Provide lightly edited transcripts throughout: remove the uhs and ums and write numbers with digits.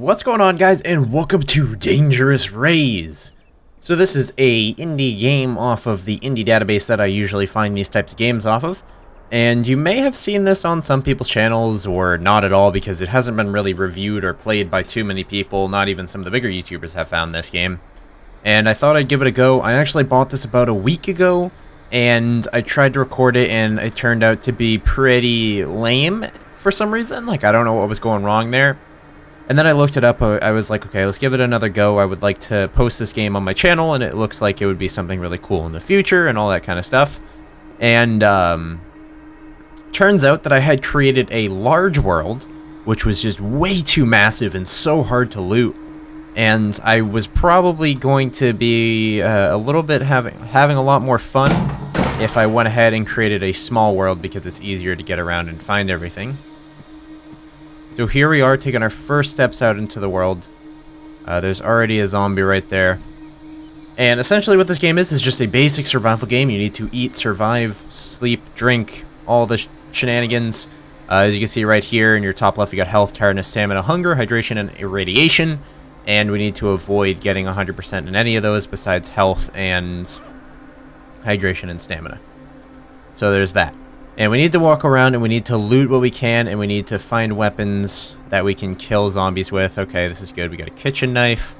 What's going on, guys, and welcome to Dangerous Rays. So this is a indie game off of the indie database that I usually find these types of games off of. And you may have seen this on some people's channels or not at all, because it hasn't been really reviewed or played by too many people. Not even some of the bigger YouTubers have found this game. And I thought I'd give it a go. I actually bought this about a week ago, and I tried to record it, and it turned out to be pretty lame for some reason. Like, I don't know what was going wrong there. And then I looked it up. I was like, okay, let's give it another go. I would like to post this game on my channel, and it looks like it would be something really cool in the future and all that kind of stuff. And turns out that I had created a large world, which was just way too massive and so hard to loot. And I was probably going to be a little bit having a lot more fun if I went ahead and created a small world, because it's easier to get around and find everything. So here we are, taking our first steps out into the world. There's already a zombie right there. And essentially what this game is just a basic survival game. You need to eat, survive, sleep, drink, all the shenanigans. As you can see right here in your top left, you got health, tiredness, stamina, hunger, hydration, and irradiation. And we need to avoid getting 100% in any of those besides health and hydration and stamina. So there's that. And we need to walk around, and we need to loot what we can, and we need to find weapons that we can kill zombies with. Okay, this is good. We got a kitchen knife,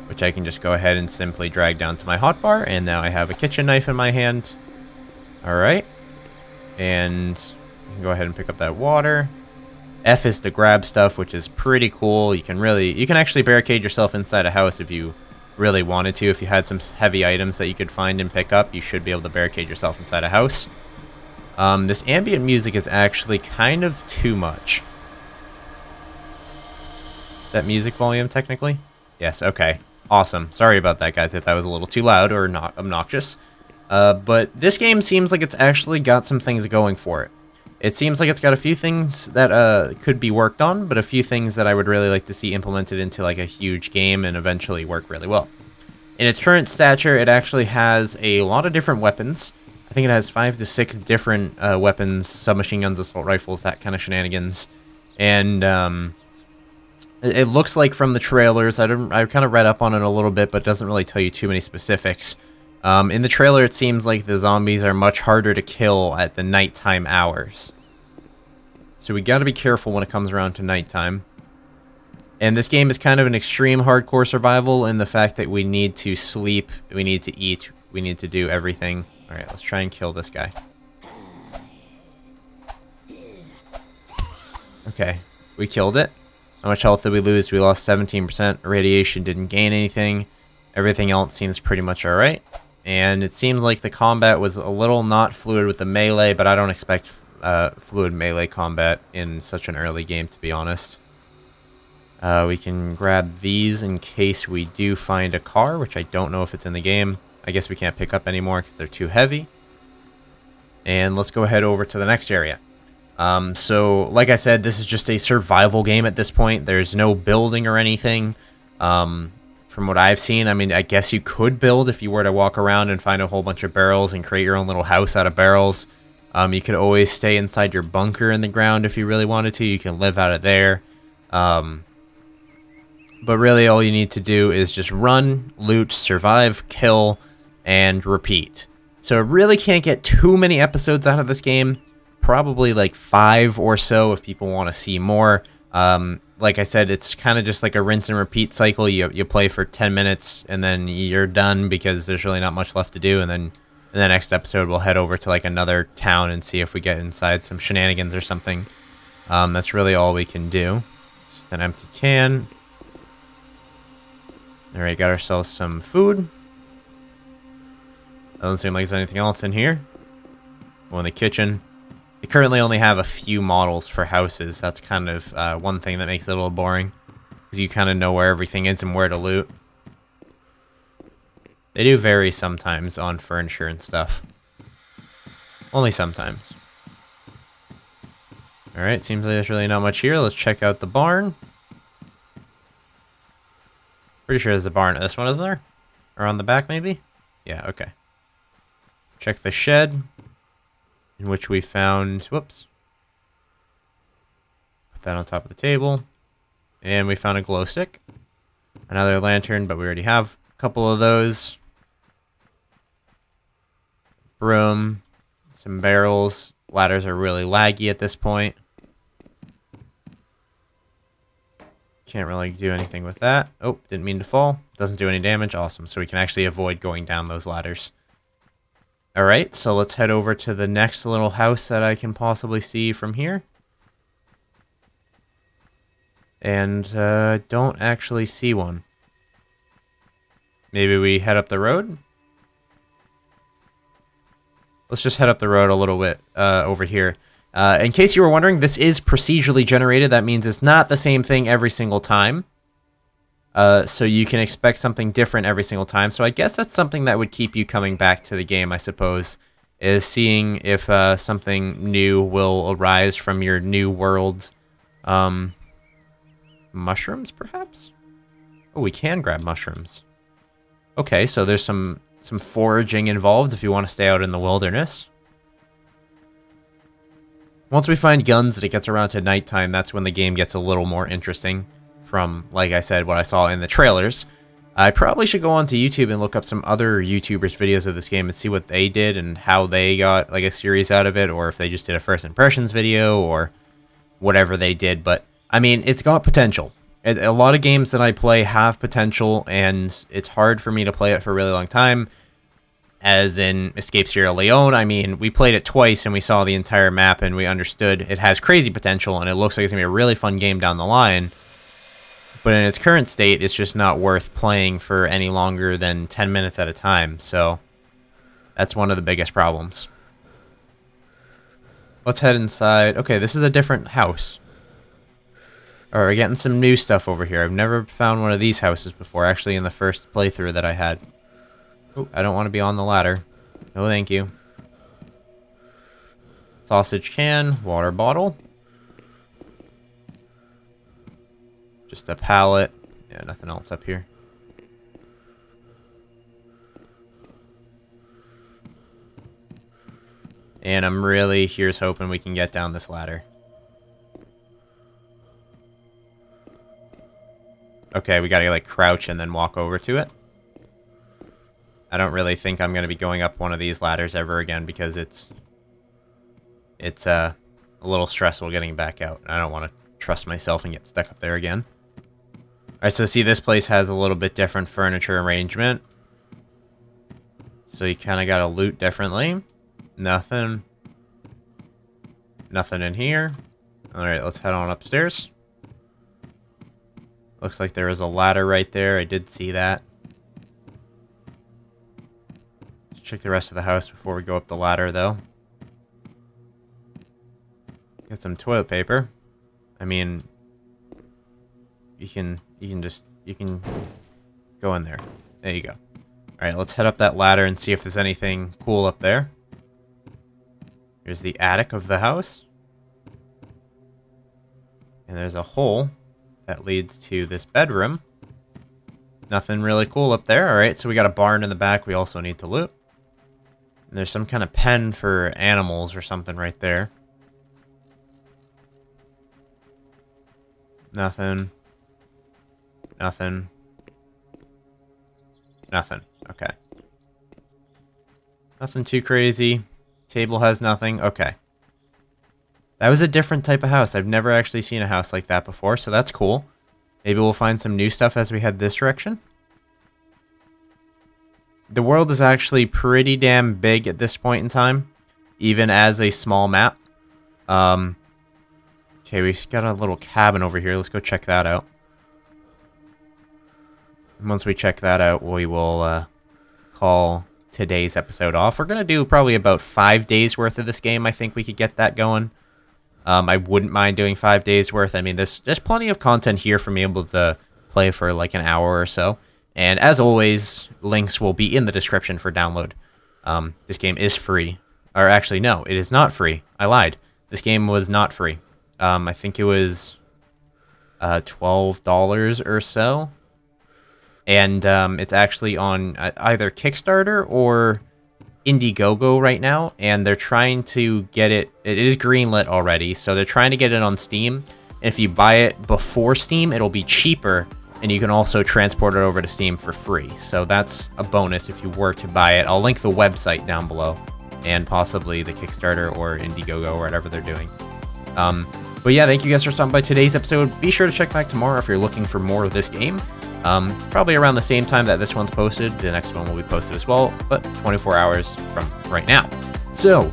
which I can just go ahead and simply drag down to my hotbar, and now I have a kitchen knife in my hand. Alright. And you can go ahead and pick up that water. F is to grab stuff, which is pretty cool. You can actually barricade yourself inside a house if you really wanted to. If you had some heavy items that you could find and pick up, you should be able to barricade yourself inside a house. This ambient music is actually kind of too much. Is that music volume, technically? Yes, okay. Awesome. Sorry about that, guys, if that was a little too loud or not obnoxious. But this game seems like it's actually got some things going for it. It seems like it's got a few things that could be worked on, but a few things that I would really like to see implemented into like a huge game and eventually work really well. In its current stature, it actually has a lot of different weapons. I think it has 5 to 6 different weapons, submachine guns, assault rifles, that kind of shenanigans. And it looks like from the trailers, I kind of read up on it a little bit, but it doesn't really tell you too many specifics. In the trailer, it seems like the zombies are much harder to kill at the nighttime hours. So we got to be careful when it comes around to nighttime. And this game is kind of an extreme hardcore survival in the fact that we need to sleep, we need to eat, we need to do everything. Alright, let's try and kill this guy. Okay, we killed it. How much health did we lose? We lost 17%. Radiation didn't gain anything. Everything else seems pretty much alright. And it seems like the combat was a little not fluid with the melee, but I don't expect fluid melee combat in such an early game, to be honest. We can grab these in case we do find a car, which I don't know if it's in the game. I guess we can't pick up anymore because they're too heavy. And let's go ahead over to the next area. So, like I said, this is just a survival game at this point. There's no building or anything. From what I've seen, I mean, I guess you could build if you were to walk around and find a whole bunch of barrels and create your own little house out of barrels. You could always stay inside your bunker in the ground if you really wanted to. You can live out of there. But really, all you need to do is just run, loot, survive, kill, and repeat. So I really can't get too many episodes out of this game. Probably like 5 or so if people want to see more. Like I said, it's kind of just like a rinse and repeat cycle. You play for 10 minutes and then you're done because there's really not much left to do. And then in the next episode, we'll head over to like another town and see if we get inside some shenanigans or something. That's really all we can do. Just an empty can. Alright, got ourselves some food. Doesn't seem like there's anything else in here. Well, in the kitchen. They currently only have a few models for houses. That's kind of one thing that makes it a little boring. Because you kind of know where everything is and where to loot. They do vary sometimes on furniture and stuff. Only sometimes. Alright, seems like there's really not much here. Let's check out the barn. Pretty sure there's a barn at this one, isn't there? Or on the back, maybe? Yeah, okay. Check the shed, in which we found, whoops. Put that on top of the table. And we found a glow stick. Another lantern, but we already have a couple of those. Broom. Some barrels. Ladders are really laggy at this point. Can't really do anything with that. Oh, didn't mean to fall. Doesn't do any damage. Awesome. So we can actually avoid going down those ladders. Alright, so let's head over to the next little house that I can possibly see from here. And don't actually see one. Maybe we head up the road? Let's just head up the road a little bit over here. In case you were wondering, this is procedurally generated. That means it's not the same thing every single time. So you can expect something different every single time. So I guess that's something that would keep you coming back to the game, I suppose, is seeing if something new will arise from your new world. Mushrooms, perhaps? Oh, we can grab mushrooms. Okay, so there's some foraging involved if you want to stay out in the wilderness. Once we find guns and it gets around to nighttime, that's when the game gets a little more interesting. From, like I said, what I saw in the trailers. I probably should go onto YouTube and look up some other YouTubers' videos of this game and see what they did and how they got like a series out of it, or if they just did a first impressions video or whatever they did. But I mean, it's got potential. A lot of games that I play have potential, and it's hard for me to play it for a really long time. As in Escape Sierra Leone, I mean, we played it twice and we saw the entire map and we understood it has crazy potential and it looks like it's going to be a really fun game down the line. But in its current state, it's just not worth playing for any longer than 10 minutes at a time. So that's one of the biggest problems. Let's head inside. Okay, this is a different house. Alright, we're getting some new stuff over here. I've never found one of these houses before, actually, in the first playthrough that I had. Oh, I don't want to be on the ladder. No, thank you. Sausage can, water bottle. Just a pallet. Yeah, nothing else up here. And I'm really, here's hoping we can get down this ladder. Okay, we gotta like crouch and then walk over to it. I don't really think I'm gonna be going up one of these ladders ever again because it's a little stressful getting back out. I don't want to trust myself and get stuck up there again. Alright, so see, this place has a little bit different furniture arrangement. So you kind of got to loot differently. Nothing. Nothing in here. Alright, let's head on upstairs. Looks like there is a ladder right there. I did see that. Let's check the rest of the house before we go up the ladder, though. Get some toilet paper. I mean, you can go in there. There you go. Alright, let's head up that ladder and see if there's anything cool up there. Here's the attic of the house. And there's a hole that leads to this bedroom. Nothing really cool up there. Alright, so we got a barn in the back we also need to loot. And there's some kind of pen for animals or something right there. Nothing. Nothing. Nothing. Okay. Nothing too crazy. Table has nothing. Okay. That was a different type of house. I've never actually seen a house like that before, so that's cool. Maybe we'll find some new stuff as we head this direction. The world is actually pretty damn big at this point in time, even as a small map. Okay, we got a little cabin over here. Let's go check that out. And once we check that out, we will call today's episode off. We're going to do probably about 5 days worth of this game. I think we could get that going. I wouldn't mind doing 5 days worth. I mean, there's plenty of content here for me able to play for like an hour or so. And as always, links will be in the description for download. This game is free. Or actually, no, it is not free. I lied. This game was not free. I think it was $12 or so. And it's actually on either Kickstarter or Indiegogo right now. And they're trying to get it... It is greenlit already, so they're trying to get it on Steam. If you buy it before Steam, it'll be cheaper, and you can also transport it over to Steam for free. So that's a bonus if you were to buy it. I'll link the website down below, and possibly the Kickstarter or Indiegogo or whatever they're doing. But yeah, thank you guys for stopping by today's episode. Be sure to check back tomorrow if you're looking for more of this game. Probably around the same time that this one's posted. The next one will be posted as well, but 24 hours from right now. So,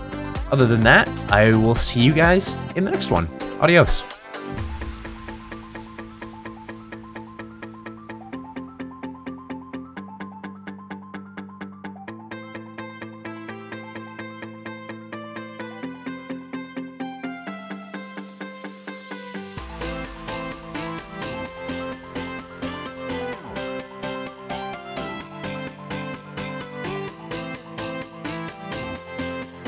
other than that, I will see you guys in the next one. Adios.